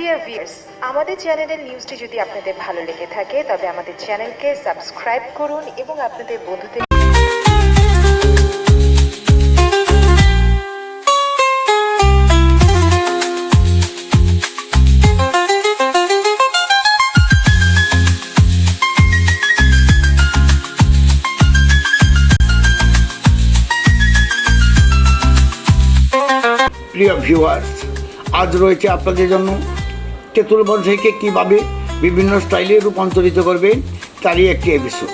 Dear viewers, আমাদের চ্যানেলের নিউজটি যদি আপনাদের ভালো লেগে থাকে তবে আমাদের চ্যানেলকে সাবস্ক্রাইব করুন এবং আপনাদের বন্ধুদের প্রিয় ভিউয়ার্স, আজ রয়েছে আপনাদের জন্য তেঁতুল বনসাইকে কীভাবে বিভিন্ন স্টাইলে রূপান্তরিত করবেন তারই একটি এপিসোড।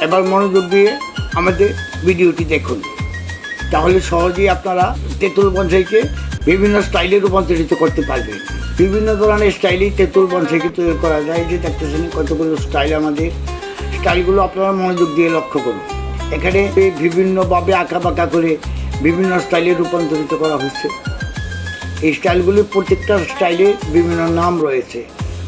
এবার মনোযোগ দিয়ে আমাদের ভিডিওটি দেখুন, তাহলে সহজেই আপনারা তেঁতুল বনসাইকে বিভিন্ন স্টাইলে রূপান্তরিত করতে পারবেন। বিভিন্ন ধরনের স্টাইলেই তেঁতুল বনসাইকে তৈরি করা যায়। যে দেখতেছেন কতগুলো স্টাইল, আমাদের স্টাইলগুলো আপনারা মনোযোগ দিয়ে লক্ষ্য করুন। এখানে বিভিন্নভাবে আঁকা বাঁকা করে বিভিন্ন স্টাইলে রূপান্তরিত করা হয়েছে। এই স্টাইলগুলির প্রত্যেকটা স্টাইলে বিভিন্ন নাম রয়েছে।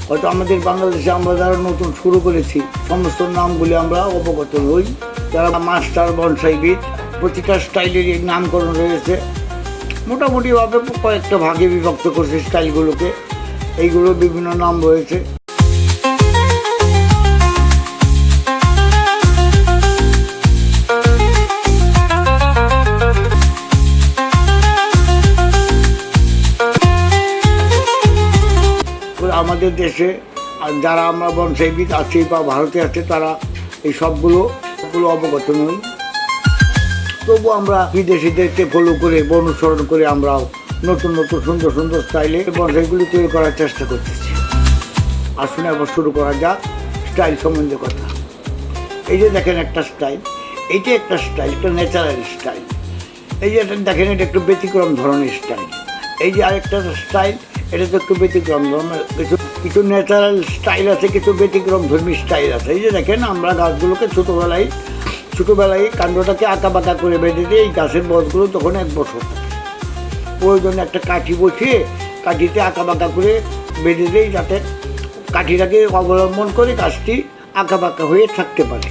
হয়তো আমাদের বাংলাদেশে আমরা যারা নতুন শুরু করেছি সমস্ত নামগুলি আমরা অবগত হই। যারা মাস্টার বনসাইবিদ, প্রতিটা স্টাইলের নামকরণ রয়েছে। মোটামুটিভাবে কয়েকটা ভাগে বিভক্ত করছে স্টাইলগুলোকে। এইগুলো বিভিন্ন নাম রয়েছে। আমাদের দেশে যারা আমরা বনসাইবিদ আছি বা ভারতে আছে তারা এই সবগুলো অবগত নই। তবু আমরা বিদেশিদেরকে ফলো করে অনুসরণ করে আমরাও নতুন নতুন সুন্দর সুন্দর স্টাইলে বনসাইগুলি তৈরি করার চেষ্টা করতেছি। আসুন এবার শুরু করা যাক স্টাইল সম্বন্ধে কথা। এই যে দেখেন একটা স্টাইল, এইটা একটা স্টাইল, একটা ন্যাচারাল স্টাইল। এই যে এটা দেখেন, এটা একটু ব্যতিক্রম ধরনের স্টাইল। এই যে আরেকটা স্টাইল, এটা তো একটু ব্যতিক্রম ধরনের। কিছু ন্যাচারাল স্টাইল আছে, কিছু ব্যতিক্রম ধর্মী স্টাইল আছে। এই যে দেখেন, আমরা গাছগুলোকে ছোটোবেলায় কাণ্ডটাকে আঁকা বাঁকা করে বেঁধে দিয়ে এই গাছের বছগুলো তখন 1 বছর থাকে। প্রয়োজনে একটা কাঠি বসিয়ে কাঠিতে আঁকা বাঁকা করে বেঁধে দিই, যাতে কাঠিটাকে অবলম্বন করে গাছটি আঁকা বাঁকা হয়ে থাকতে পারে।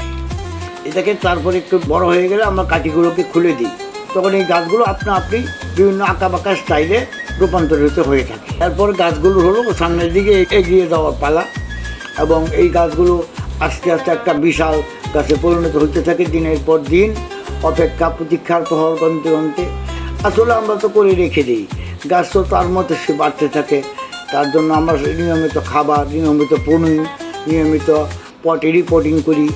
এটাকে তারপরে একটু বড় হয়ে গেলে আমরা কাঠিগুলোকে খুলে দিই, তখন এই গাছগুলো আপনি বিভিন্ন আঁকা বাঁকা স্টাইলে রূপান্তরিত হয়ে থাকে। তারপর গাছগুলো হলো সামনের দিকে এগিয়ে যাওয়ার পালা, এবং এই গাছগুলো আস্তে আস্তে একটা বিশাল গাছে পরিণত হতে থাকে দিনের পর দিন। অপেক্ষা প্রতীক্ষার প্রহর গণতে গণতে আসলে আমরা তো করে রেখে দিই। গাছ তো তার মধ্যে সে বাড়তে থাকে। তার জন্য আমরা নিয়মিত খাবার, নিয়মিত প্রুনিং, নিয়মিত রিপোর্টিং করি।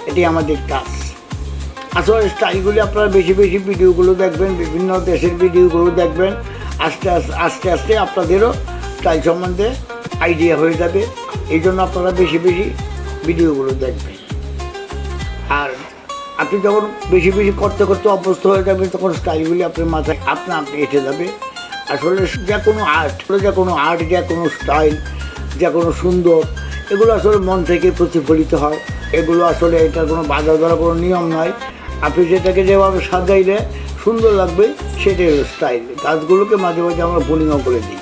এটি আমাদের কাজ। আসলে স্টাইলগুলি আপনারা বেশি বেশি ভিডিওগুলো দেখবেন, বিভিন্ন দেশের ভিডিওগুলো দেখবেন। আস্তে আস্তে আপনাদেরও স্টাইল সম্বন্ধে আইডিয়া হয়ে যাবে। এই জন্য আপনারা বেশি বেশি ভিডিওগুলো দেখবেন। আর আপনি যখন বেশি বেশি করতে করতে অভ্যস্ত হয়ে যাবেন, তখন স্টাইলগুলি আপনার মাথায় আপনি এসে যাবে। আসলে যে কোনো আর্ট, যে কোনো স্টাইল, যে কোনো সুন্দর, এগুলো আসলে মন থেকে প্রতিফলিত হয়। এগুলো আসলে এটার কোনো বাধা ধরা কোনো নিয়ম নয়। আপনি যেটাকে যেভাবে সাজাইলে সুন্দর লাগবে সেটাই হলো স্টাইল। গাছগুলোকে মাঝে মাঝে আমরা বোলিংও করে দিই।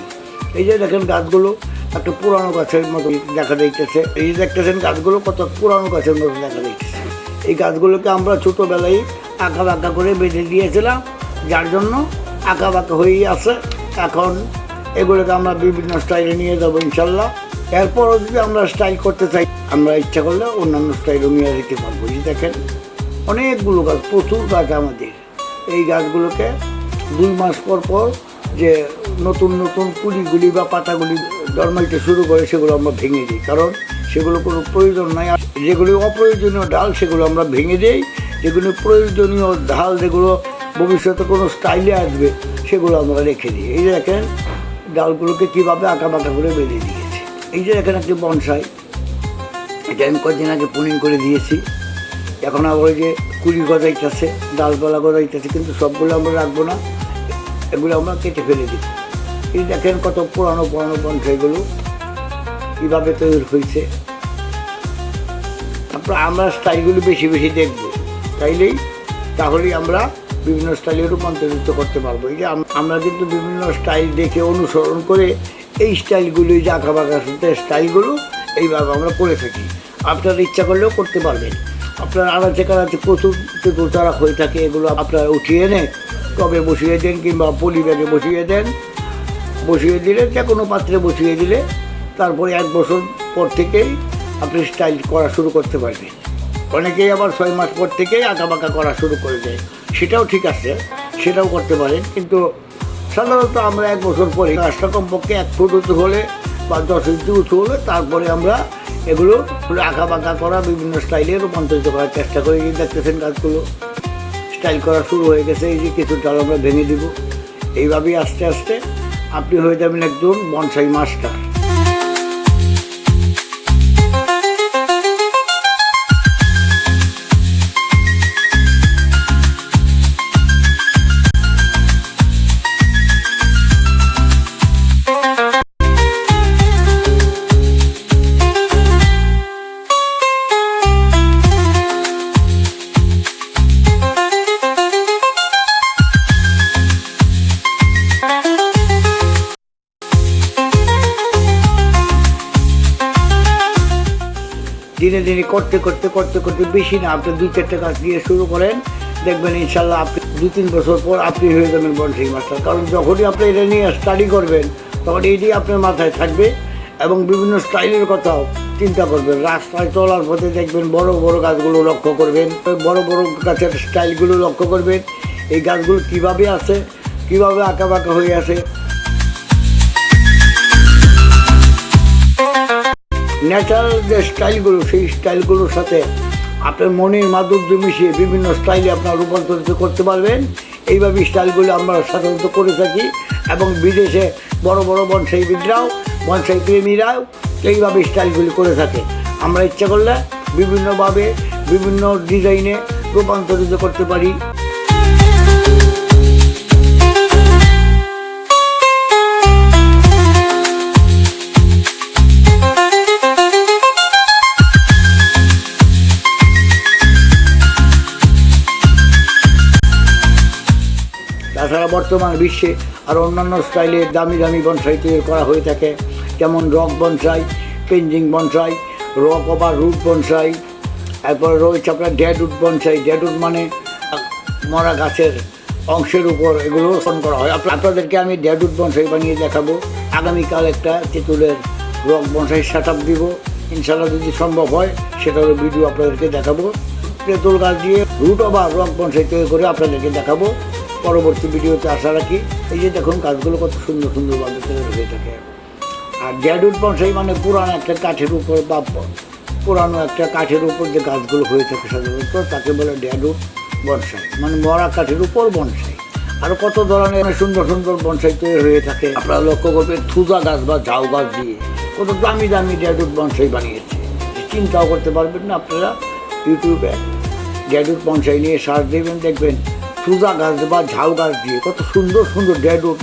এই যে দেখেন, গাছগুলো একটা পুরানো গাছের মতো দেখা যাইতেছে। এই যে দেখতেছেন, গাছগুলো কত পুরানো গাছের মতো দেখা যাইতেছে। এই গাছগুলোকে আমরা ছোটোবেলায় আঁকা বাঁকা করে বেঁধে দিয়েছিলাম, যার জন্য আঁকা বাঁকা হয়েই আছে। এখন এগুলোকে আমরা বিভিন্ন স্টাইলে নিয়ে যাবো ইনশাল্লাহ। এরপরও যদি আমরা স্টাইল করতে চাই, আমরা ইচ্ছা করলে অন্যান্য স্টাইলও নিয়ে যেতে পারবো। এই দেখেন, অনেকগুলো গাছ, প্রচুর গাছ আমাদের। এই গাছগুলোকে 2 মাস পর যে নতুন নতুন কুড়িগুলি বা পাতাগুলি জন্মাইতে শুরু করে, সেগুলো আমরা ভেঙে দিই, কারণ সেগুলো কোনো প্রয়োজন নাই। আর যেগুলি অপ্রয়োজনীয় ডাল, সেগুলো আমরা ভেঙে দিই। যেগুলো প্রয়োজনীয় ডাল, যেগুলো ভবিষ্যতে কোনো স্টাইলে আসবে, সেগুলো আমরা রেখে দিই। এই যে দেখেন, ডালগুলোকে কীভাবে আঁকা বাঁকা করে বেঁধে দিয়েছে। এই যে দেখেন একটি বনসাই, এটা আমি কদিন আগে পুনিং করে দিয়েছি। এখন আবার ওই যে কুড়ি গজাইতেছে, ডালপালা গজাইতেছে, কিন্তু সবগুলো আমরা রাখবো না, এগুলো আমরা কেটে ফেলে দিই। এই দেখেন কত পুরানো বনসাইগুলো কীভাবে তৈরি হয়েছে। আমরা স্টাইলগুলি বেশি বেশি দেখবো, তাহলেই আমরা বিভিন্ন স্টাইলে রূপান্তরিত করতে পারবো। এই যে আমরা কিন্তু বিভিন্ন স্টাইল দেখে অনুসরণ করে এই স্টাইলগুলো, এই যে আঁকা বাঁকা স্টাইলগুলো এইভাবে আমরা করে থাকি। আপনারা ইচ্ছা করলেও করতে পারবেন। আপনার আনাচে কানাচে প্রচুর তেঁতুল চারা হয়ে থাকে, এগুলো আপনারা উঠিয়ে এনে টবে বসিয়ে দেন কিংবা পলি ব্যাগে বসিয়ে দেন। বসিয়ে দিলে, যে কোনো পাত্রে বসিয়ে দিলে তারপরে 1 বছর পর থেকেই আপনি স্টাইল করা শুরু করতে পারবেন। অনেকেই আবার 6 মাস পর থেকেই আঁকা বাঁকা করা শুরু করে দেয়, সেটাও ঠিক আছে, সেটাও করতে পারেন। কিন্তু সাধারণত আমরা 1 বছর পরে গাছটা কমপক্ষে 1 ফুট উঁচু হলে বা 10 ইঞ্চি উঁচু হলে তারপরে আমরা এগুলো আঁকা বাঁকা করা বিভিন্ন স্টাইলে রূপান্তরিত করার চেষ্টা করি। যে দেখতেছেন গাছগুলো স্টাইল করা শুরু হয়ে গেছে, এই যে কিছু ডাল আমরা ভেঙে দিব। এইভাবেই আস্তে আস্তে আপনি হয়ে যাবেন একজন বনসাই মাস্টার। দিনে দিনে করতে করতে করতে করতে বেশি না, আপনি 2-4টা গাছ দিয়ে শুরু করেন, দেখবেন ইনশাল্লাহ আপনি 2-3 বছর পর আপনি হয়ে যাবেন বনসাই মাস্টার। কারণ যখনই আপনি এটা নিয়ে স্টাডি করবেন তখন এটি আপনার মাথায় থাকবে এবং বিভিন্ন স্টাইলের কথাও চিন্তা করবেন। রাস্তায় চলার পথে দেখবেন বড় বড় গাছগুলো লক্ষ্য করবেন, বড় বড় গাছের স্টাইলগুলো লক্ষ্য করবেন, এই গাছগুলো কীভাবে আছে, কীভাবে আঁকা বাঁকা হয়ে আছে। ন্যাচারাল যে স্টাইলগুলো, সেই স্টাইলগুলোর সাথে আপনার মনের মাধুর্য মিশিয়ে বিভিন্ন স্টাইলে আপনার রূপান্তরিত করতে পারবেন। এইভাবে স্টাইলগুলো আমরা সাধারণত করে থাকি এবং বিদেশে বড় বড় বনসাইবিদরাও, বনসাই প্রেমীরাও এইভাবে স্টাইলগুলি করে থাকে। আমরা ইচ্ছা করলে বিভিন্নভাবে বিভিন্ন ডিজাইনে রূপান্তরিত করতে পারি। তাছাড়া বর্তমান বিশ্বে আর অন্যান্য স্টাইলের দামি দামি বনসাই তৈরি করা হয়ে থাকে, যেমন rock bonsai, penjing bonsai, rock over root bonsai, তারপরে রয়েছে আপনার ডেডউড বনসাই। ডেডউড মানে মরা গাছের অংশের উপর এগুলো রোপণ করা হয়। আপনাদেরকে আমি ডেডউড বনসাই বানিয়ে দেখাবো। আগামীকাল একটা তেঁতুলের রক বনসাই সেট আপ দিব, ইনশাল্লাহ যদি সম্ভব হয় সেটারও ভিডিও আপনাদেরকে দেখাবো। তেঁতুল গাছ দিয়ে রুট ওভার রক বনসাই তৈরি করে আপনাদেরকে দেখাবো পরবর্তী ভিডিওতে আশা রাখি। এই যে দেখুন গাছগুলো কত সুন্দর সুন্দরভাবে তৈরি হয়ে থাকে। আর ডেডউড বনসাই মানে পুরানো একটা কাঠের উপর বা পুরানো একটা কাঠের উপর যে গাছগুলো হয়ে থাকে সাধারণত তাকে বলে ডেডউড বনসাই, মানে মরা কাঠের উপর বনসাই। আর কত ধরনের সুন্দর সুন্দর বনসাই তৈরি হয়ে থাকে। আপনারা লক্ষ্য করবেন থুজা গাছ বা ঝাউ গাছ দিয়ে কত দামি দামি ডেডউড বনসাই বানিয়েছে, চিন্তাও করতে পারবেন না। আপনারা ইউটিউবে ডেডউড বনসাই নিয়ে সার্চ দেবেন, দেখবেন থুজা গাছ বা ঝাউ গাছ দিয়ে কত সুন্দর সুন্দর ডেডউড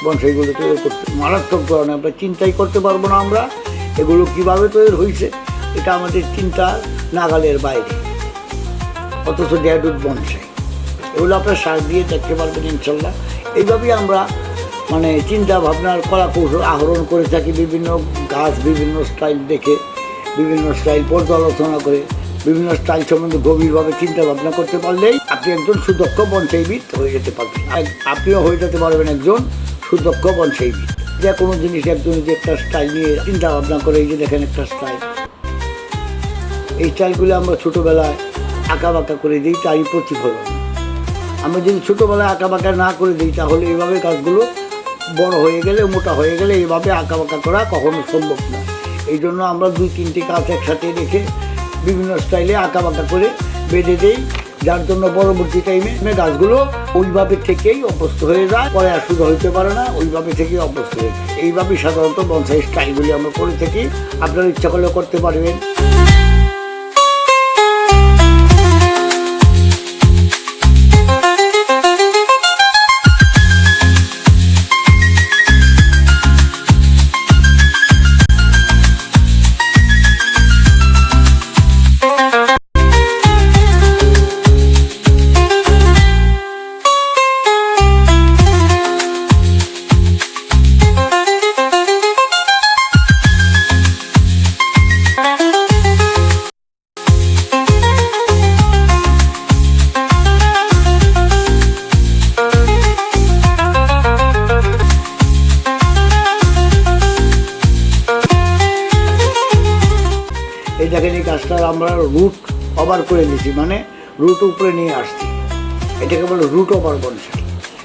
বনসাইগুলো তৈরি করতে মারাত্মক ধরনের আমরা চিন্তাই করতে পারবো না। আমরা এগুলো কীভাবে তৈরি হয়েছে এটা আমাদের চিন্তা নাগালের বাইরে, অথচ ডেডউড বনসাই এগুলো আপনার সার্চ দিয়ে দেখতে পারবেন ইনশাল্লাহ। এইভাবেই আমরা মানে চিন্তা ভাবনার কলা কৌশল আহরণ করে থাকি। বিভিন্ন গাছ বিভিন্ন স্টাইল দেখে, বিভিন্ন স্টাইল পর্যালোচনা করে, বিভিন্ন স্টাইল সম্বন্ধে গভীরভাবে চিন্তা ভাবনা করতে পারলেই আপনি একজন সুদক্ষ বনসাইবিদ হয়ে যেতে পারবেন। আপনিও হয়ে যেতে পারবেন একজন সুদক্ষ বনসাইবিদ। যে কোনো জিনিস একজন যে একটা স্টাইল নিয়ে চিন্তা ভাবনা করে, এই যে দেখেন একটা স্টাইল, এই স্টাইলগুলো আমরা ছোটোবেলায় আঁকা বাঁকা করে দিই, তারই প্রতিফলন। আমরা যদি ছোটোবেলায় আঁকা বাঁকা না করে দিই তাহলে এইভাবে গাছগুলো বড় হয়ে গেলে, মোটা হয়ে গেলে এইভাবে আঁকা বাঁকা করা কখনো সম্ভব না। এই জন্য আমরা 2-3টি গাছ একসাথে রেখে বিভিন্ন স্টাইলে আঁকা বাঁকা করে বেঁধে দেই, যার জন্য পরবর্তী টাইমে গাছগুলো ওইভাবে থেকেই অভ্যস্ত হয়ে যায়, পরে আর শুধু হইতে পারে না, ওইভাবে থেকেই অভ্যস্ত হয়ে যায়। এইভাবেই সাধারণত বনসাই স্টাইলগুলি আমরা করে থাকি। আপনারা ইচ্ছা করলে করতে পারবেন। গাছটার আমরা রুট ওভার করে দিচ্ছি, মানে রুট উপরে নিয়ে আসছি। এটাকে বলে রুট ওভার বনসাই।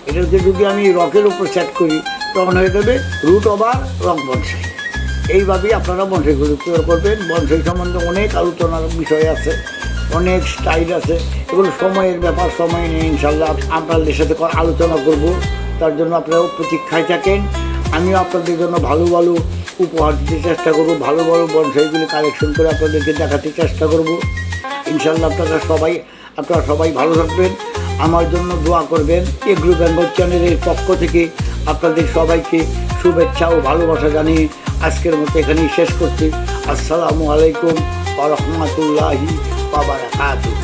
এটাকে যদি আমি রকের উপর সেট করি তখন হয়ে যাবে রুট ওভার রক বনসাই। এইভাবেই আপনারা বনসাইগুলো তৈরি করবেন। বনসাই সম্বন্ধে অনেক আলোচনার বিষয় আছে, অনেক স্টাইল আছে, এগুলো সময়ের ব্যাপার। সময় নিয়ে ইনশাল্লাহ আপনাদের সাথে আলোচনা করব। তার জন্য আপনারাও প্রতীক্ষায় থাকেন। আমিও আপনাদের জন্য ভালো ভালো উপহার দিতে চেষ্টা করব, ভালো ভালো বনসাইগুলি কালেকশন করে আপনাদেরকে দেখাতে চেষ্টা করব। ইনশাল্লাহ আপনারা সবাই ভালো থাকবেন, আমার জন্য দোয়া করবেন। এগ্রো বেঙ্গল চ্যানেলের পক্ষ থেকে আপনাদের সবাইকে শুভেচ্ছা ও ভালোবাসা জানিয়ে আজকের মতো এখানেই শেষ করছি। আসসালামু আলাইকুম ওয়া রাহমাতুল্লাহি ওয়া বারাকাতুহু।